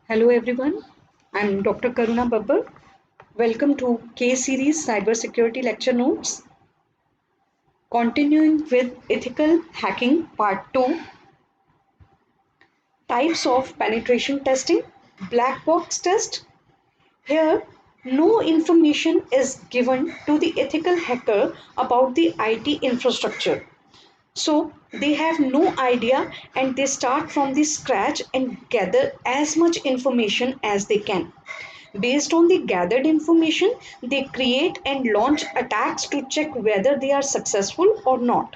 Hello everyone, I'm Dr. Karuna Babbar. Welcome to K Series Cybersecurity Lecture Notes. Continuing with Ethical Hacking Part 2, Types of Penetration Testing, Black Box Test. Here, no information is given to the ethical hacker about the IT infrastructure. So they have no idea and they start from the scratch and gather as much information as they can. Based on the gathered information, they create and launch attacks to check whether they are successful or not.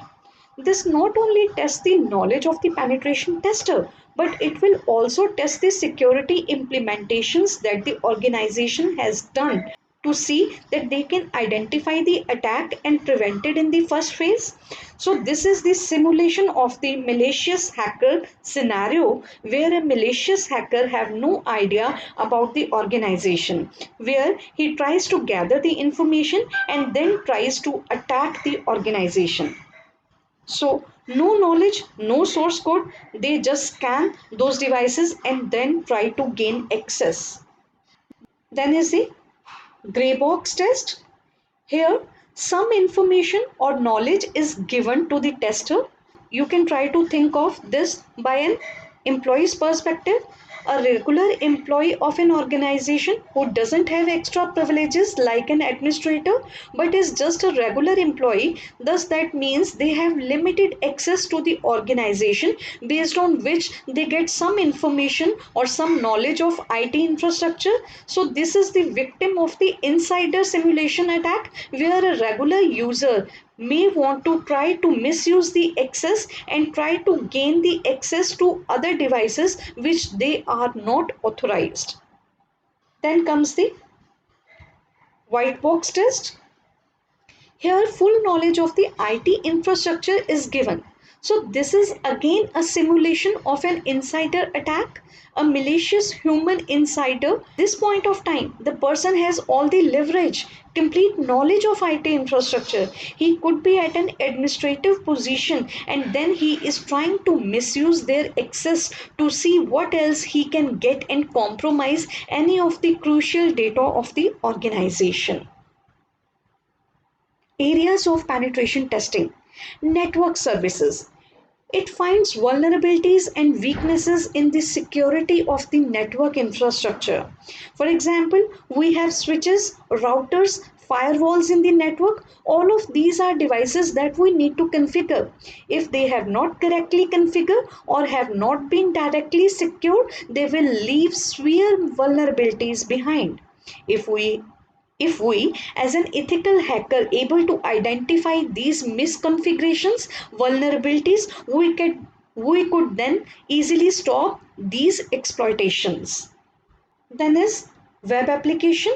This not only tests the knowledge of the penetration tester, but it will also test the security implementations that the organization has done to see that they can identify the attack and prevent it in the first phase. So this is the simulation of the malicious hacker scenario where a malicious hacker have no idea about the organization, where he tries to gather the information and then tries to attack the organization. So no knowledge, no source code, they just scan those devices and then try to gain access. Then is the gray box test. Here, some information or knowledge is given to the tester. You can try to think of this by an employee's perspective. A regular employee of an organization who doesn't have extra privileges like an administrator but is just a regular employee, thus that means they have limited access to the organization based on which they get some information or some knowledge of IT infrastructure. So this is the victim of the insider simulation attack where a regular user may want to try to misuse the access and try to gain the access to other devices which they are not authorized. Then comes the white box test. Here, full knowledge of the IT infrastructure is given. So, this is again a simulation of an insider attack, a malicious human insider. This point of time, the person has all the leverage, complete knowledge of IT infrastructure. He could be at an administrative position and then he is trying to misuse their access to see what else he can get and compromise any of the crucial data of the organization. Areas of penetration testing. Network services. It finds vulnerabilities and weaknesses in the security of the network infrastructure. For example, we have switches, routers, firewalls in the network. All of these are devices that we need to configure. If they have not correctly configured or have not been directly secured, they will leave severe vulnerabilities behind. If we as an ethical hacker able to identify these misconfigurations vulnerabilities, we could then easily stop these exploitations. Then is web application.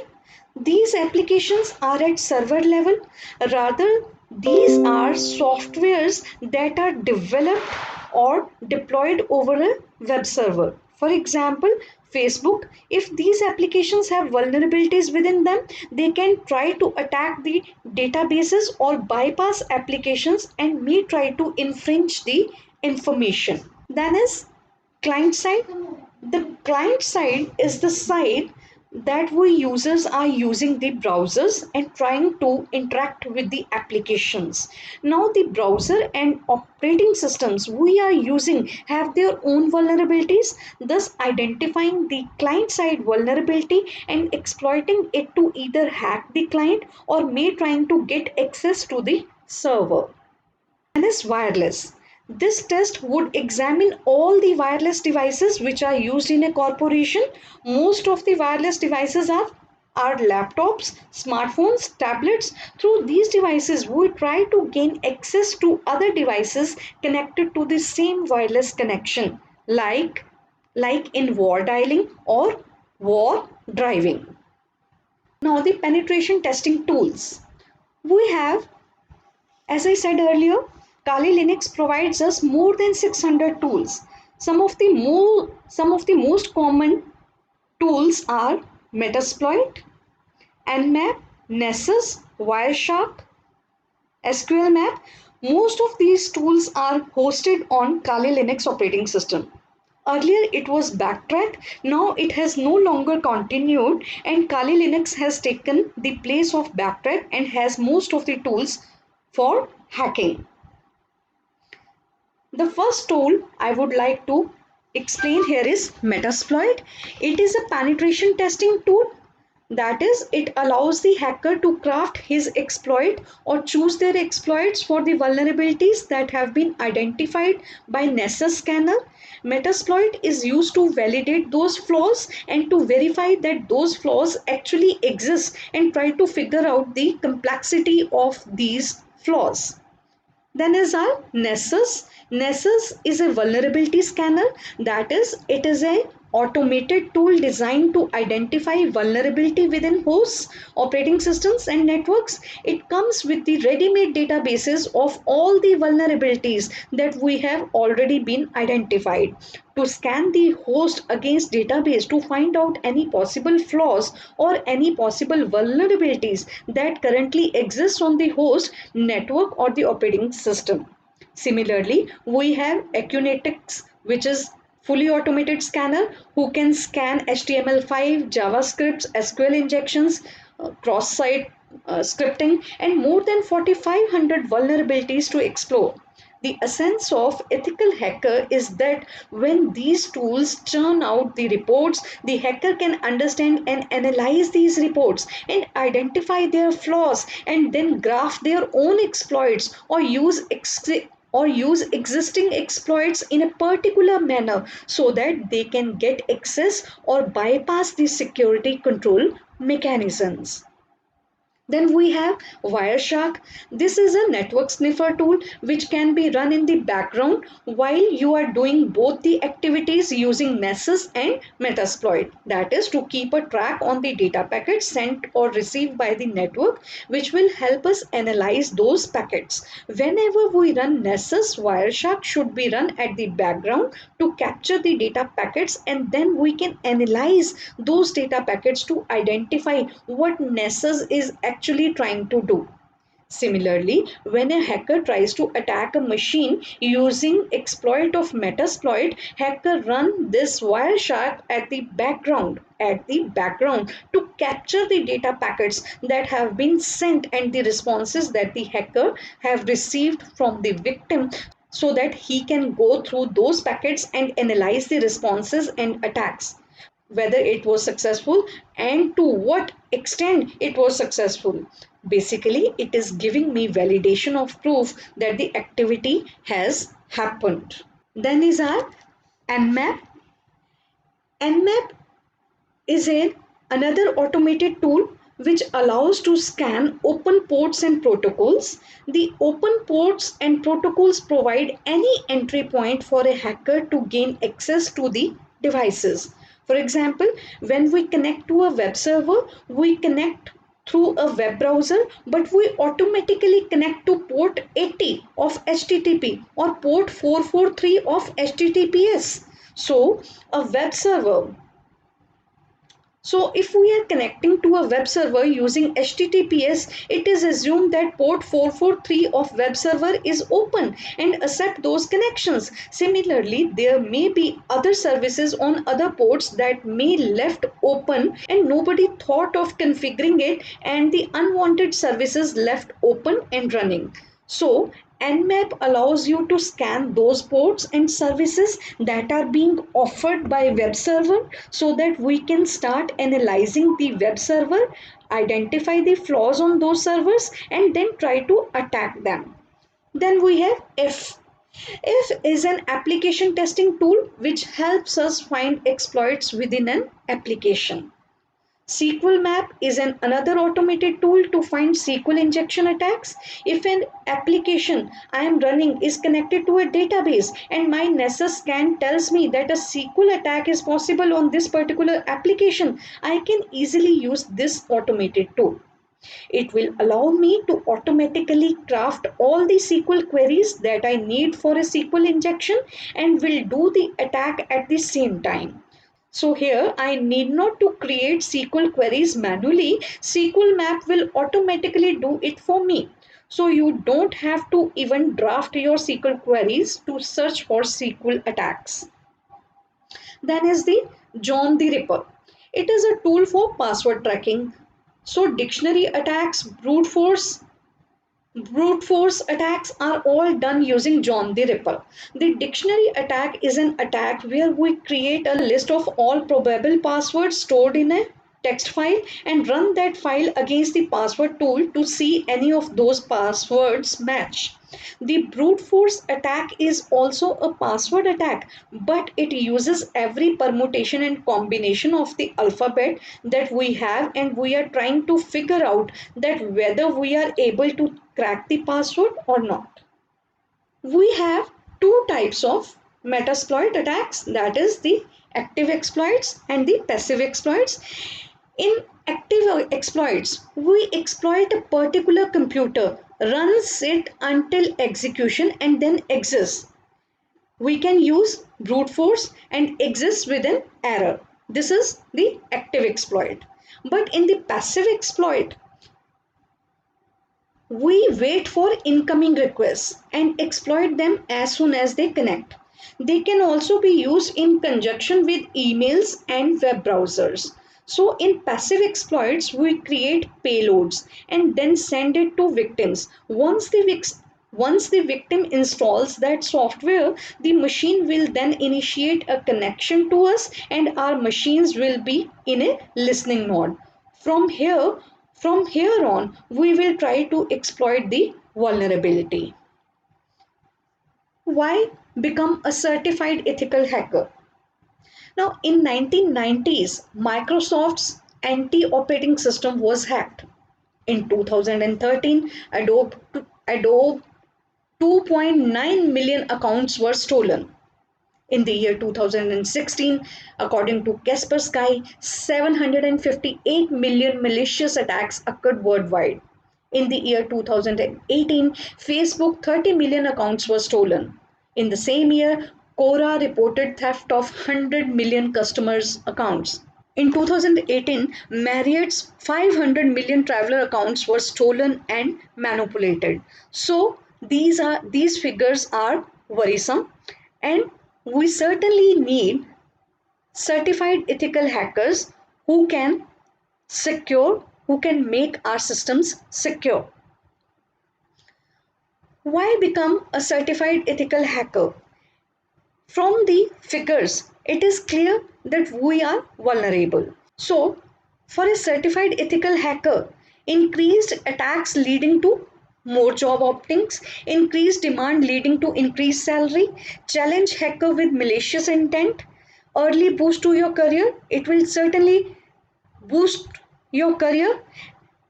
These applications are at server level. Rather, these are softwares that are developed or deployed over a web server. For example, Facebook, if these applications have vulnerabilities within them, they can try to attack the databases or bypass applications and may try to infringe the information. Then is client side. The client side is the side that we users are using the browsers and trying to interact with the applications. Now the browser and operating systems we are using have their own vulnerabilities, thus identifying the client side vulnerability and exploiting it to either hack the client or may trying to get access to the server. And is wireless. This test would examine all the wireless devices which are used in a corporation. Most of the wireless devices are laptops, smartphones, tablets. Through these devices, we try to gain access to other devices connected to the same wireless connection, like in war dialing or war driving. Now the penetration testing tools. We have, as I said earlier, Kali Linux provides us more than 600 tools. Some of the most common tools are Metasploit, Nmap, Nessus, Wireshark, SQLmap. Most of these tools are hosted on Kali Linux operating system. Earlier it was backtrack, now it has no longer continued, and Kali Linux has taken the place of backtrack and has most of the tools for hacking. The first tool I would like to explain here is Metasploit. It is a penetration testing tool. That is, it allows the hacker to craft his exploit or choose their exploits for the vulnerabilities that have been identified by Nessus scanner. Metasploit is used to validate those flaws and to verify that those flaws actually exist and try to figure out the complexity of these flaws. Then is our Nessus. Nessus is a vulnerability scanner. That is, it is a automated tool designed to identify vulnerability within hosts, operating systems and networks. It comes with the ready-made databases of all the vulnerabilities that we have already been identified. To scan the host against database to find out any possible flaws or any possible vulnerabilities that currently exist on the host network or the operating system. Similarly, we have Acunetics, which is fully automated scanner who can scan HTML5, JavaScript, SQL injections, cross-site scripting, and more than 4,500 vulnerabilities to explore. The essence of ethical hacker is that when these tools churn out the reports, the hacker can understand and analyze these reports and identify their flaws and then graph their own exploits or use existing exploits in a particular manner so that they can get access or bypass the security control mechanisms. Then we have Wireshark. This is a network sniffer tool which can be run in the background while you are doing both the activities using Nessus and Metasploit. That is to keep a track on the data packets sent or received by the network, which will help us analyze those packets. Whenever we run Nessus, Wireshark should be run at the background to capture the data packets, and then we can analyze those data packets to identify what Nessus is actually trying to do. Similarly, when a hacker tries to attack a machine using exploit of Metasploit, hacker run this Wireshark at the background to capture the data packets that have been sent and the responses that the hacker have received from the victim so that he can go through those packets and analyze the responses and attacks, whether it was successful and to what extent it was successful. Basically, it is giving me validation of proof that the activity has happened. Then is our Nmap. Nmap is another automated tool which allows to scan open ports and protocols. The open ports and protocols provide any entry point for a hacker to gain access to the devices. For example, when we connect to a web server, we connect through a web browser, but we automatically connect to port 80 of HTTP or port 443 of HTTPS. So, a web server so if we are connecting to a web server using HTTPS, it is assumed that port 443 of web server is open and accept those connections. Similarly, there may be other services on other ports that may left open and nobody thought of configuring it, and the unwanted services left open and running. So Nmap allows you to scan those ports and services that are being offered by web server so that we can start analyzing the web server, identify the flaws on those servers and then try to attack them. Then we have If. If is an application testing tool which helps us find exploits within an application. SQL Map is another automated tool to find SQL injection attacks. If an application I am running is connected to a database and my Nessus scan tells me that a SQL attack is possible on this particular application, I can easily use this automated tool. It will allow me to automatically craft all the SQL queries that I need for a SQL injection and will do the attack at the same time. So here I need not to create SQL queries manually. SQL Map will automatically do it for me. So you don't have to even draft your SQL queries to search for SQL attacks. Then is the John the Ripper. It is a tool for password tracking. So dictionary attacks, brute force attacks are all done using John the Ripper. The dictionary attack is an attack where we create a list of all probable passwords stored in a text file and run that file against the password tool to see any of those passwords match. The brute force attack is also a password attack, but it uses every permutation and combination of the alphabet that we have, and we are trying to figure out that whether we are able to crack the password or not. We have two types of metasploit attacks, that is the active exploits and the passive exploits. In active exploits, we exploit a particular computer, runs it until execution and then exists. We can use brute force and exists with an error. This is the active exploit. But in the passive exploit, we wait for incoming requests and exploit them as soon as they connect. They can also be used in conjunction with emails and web browsers. So in passive exploits, we create payloads and then send it to victims. Once the victim installs that software, the machine will then initiate a connection to us and our machines will be in a listening mode. From here, from here on, we will try to exploit the vulnerability. Why become a certified ethical hacker? Now, in 1990s, Microsoft's anti-operating system was hacked. In 2013, Adobe 2.9 million accounts were stolen. In the year 2016, according to Kaspersky, 758 million malicious attacks occurred worldwide. In the year 2018, Facebook 30 million accounts were stolen. In the same year, Quora reported theft of 100 million customers' accounts. In 2018, Marriott's 500 million traveler accounts were stolen and manipulated. So these figures are worrisome, and we certainly need certified ethical hackers who can who can make our systems secure. Why become a certified ethical hacker? From the figures, it is clear that we are vulnerable. So, for a certified ethical hacker, increased attacks leading to more job openings, increased demand leading to increased salary, challenge hacker with malicious intent, early boost to your career. It will certainly boost your career,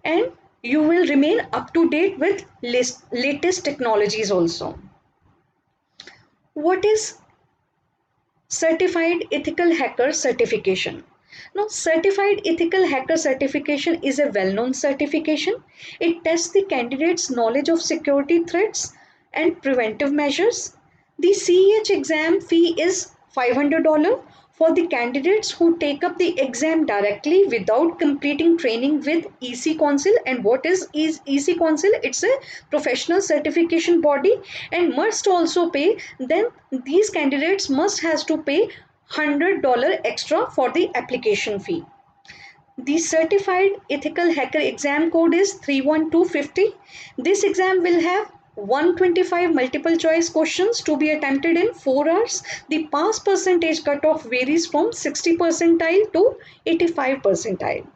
and you will remain up to date with latest technologies also. What is certified ethical hacker certification? Now, certified ethical hacker certification is a well-known certification. It tests the candidate's knowledge of security threats and preventive measures. The CEH exam fee is $500 for the candidates who take up the exam directly without completing training with EC Council. And what is EC Council? It's a professional certification body and must also pay. Then these candidates must has to pay $100 extra for the application fee. The certified ethical hacker exam code is 31250. This exam will have 125 multiple choice questions to be attempted in 4 hours. The pass percentage cutoff varies from 60 percentile to 85 percentile.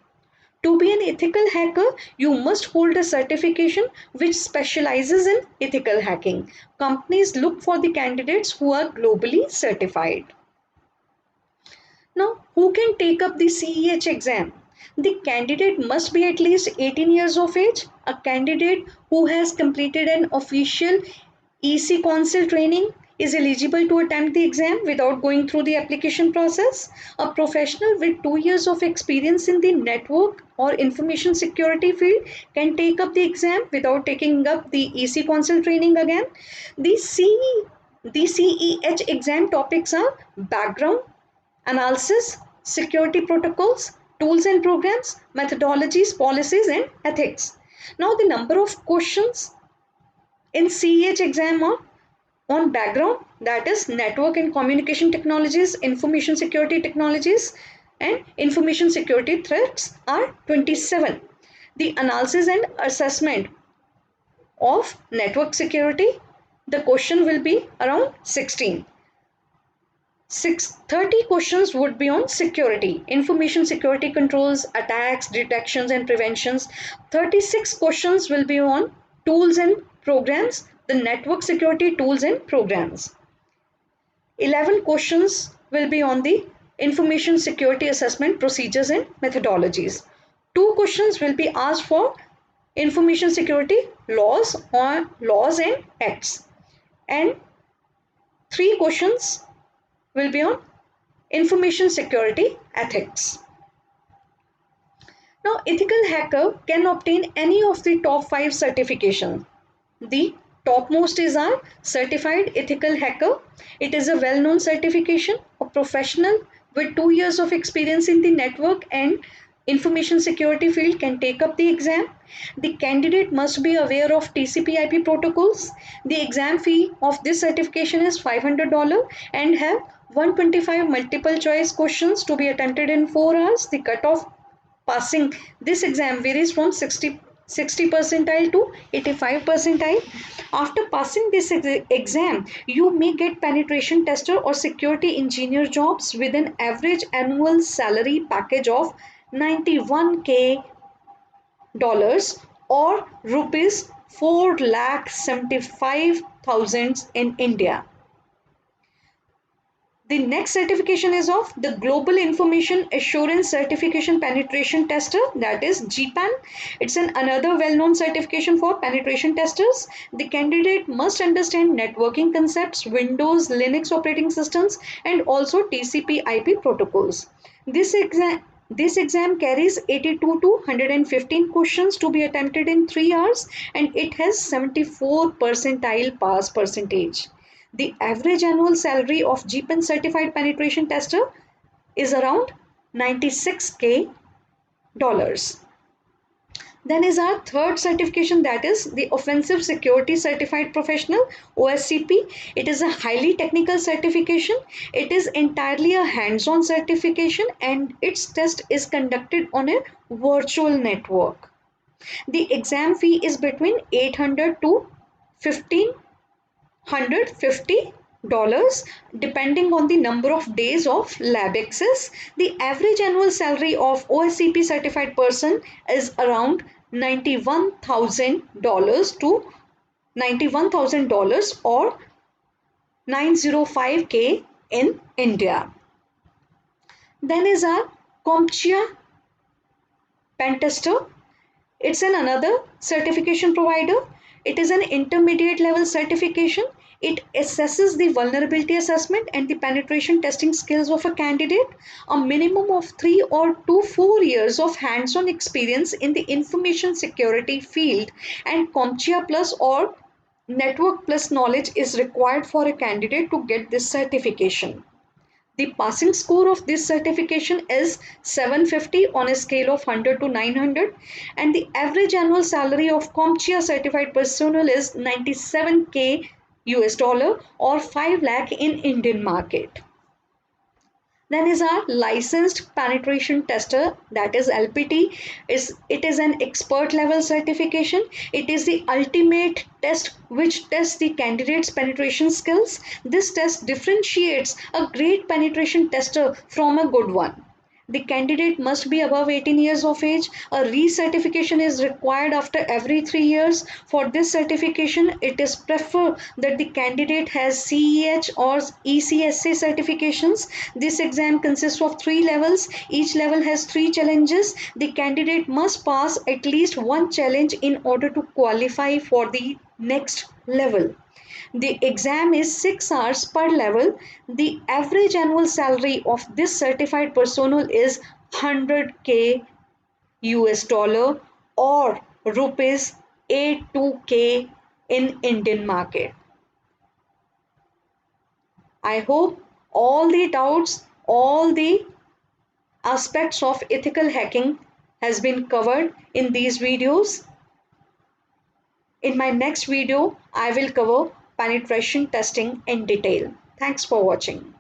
To be an ethical hacker, you must hold a certification which specializes in ethical hacking. Companies look for the candidates who are globally certified. Now, who can take up the CEH exam? The candidate must be at least 18 years of age. A candidate who has completed an official EC Council training is eligible to attempt the exam without going through the application process. A professional with 2 years of experience in the network or information security field can take up the exam without taking up the EC Council training again. The CEH exam topics are background analysis, security protocols, tools and programs, methodologies, policies, and ethics. Now, the number of questions in CEH exam are on background, that is network and communication technologies, information security technologies, and information security threats are 27. The analysis and assessment of network security, the question will be around 16. 30 questions would be on security, information security controls, attacks, detections, and preventions. 36 questions will be on tools and programs, the network security tools and programs. 11 questions will be on the information security assessment procedures and methodologies. 2 questions will be asked for information security laws or laws and acts. And 3 questions will be on information security ethics. Now, ethical hacker can obtain any of the top 5 certifications. The topmost is our certified ethical hacker. It is a well-known certification. A professional with 2 years of experience in the network and information security field can take up the exam. The candidate must be aware of TCP/IP protocols. The exam fee of this certification is $500 and have 125 multiple choice questions to be attempted in 4 hours. The cutoff passing this exam varies from 60 percentile to 85 percentile. After passing this exam, you may get penetration tester or security engineer jobs with an average annual salary package of 91K dollars or rupees 4,75,000 in India. The next certification is of the Global Information Assurance Certification Penetration Tester, that is GPAN. It's another well-known certification for penetration testers. The candidate must understand networking concepts, Windows, Linux operating systems, and also TCP/IP protocols. This exam carries 82 to 115 questions to be attempted in 3 hours and it has 74 percentile pass percentage. The average annual salary of GPAN certified penetration tester is around 96K dollars. Then is our third certification, that is the Offensive Security Certified Professional, OSCP. It is a highly technical certification. It is entirely a hands-on certification and its test is conducted on a virtual network. The exam fee is between $800 to $1,550 depending on the number of days of lab access. The average annual salary of OSCP certified person is around $91,000 to $91,000 or 905K in India. Then is our CompTIA pen tester. It's another certification provider. It is an intermediate level certification. It assesses the vulnerability assessment and the penetration testing skills of a candidate. A minimum of 3 or 4 years of hands-on experience in the information security field and CompTIA Plus or Network Plus knowledge is required for a candidate to get this certification. The passing score of this certification is 750 on a scale of 100 to 900 and the average annual salary of CompTIA certified personnel is 97K US dollar or 5 lakh in Indian market. Then is our licensed penetration tester, that is LPT. It is an expert level certification. It is the ultimate test which tests the candidate's penetration skills. This test differentiates a great penetration tester from a good one. The candidate must be above 18 years of age. A recertification is required after every 3 years. For this certification, it is preferred that the candidate has CEH or ECSA certifications. This exam consists of 3 levels. Each level has 3 challenges. The candidate must pass at least one challenge in order to qualify for the next level. The exam is 6 hours per level. The average annual salary of this certified personnel is 100K US dollar or rupees 82K in Indian market. I hope all the doubts, all the aspects of ethical hacking has been covered in these videos. In my next video, I will cover penetration testing in detail. Thanks for watching.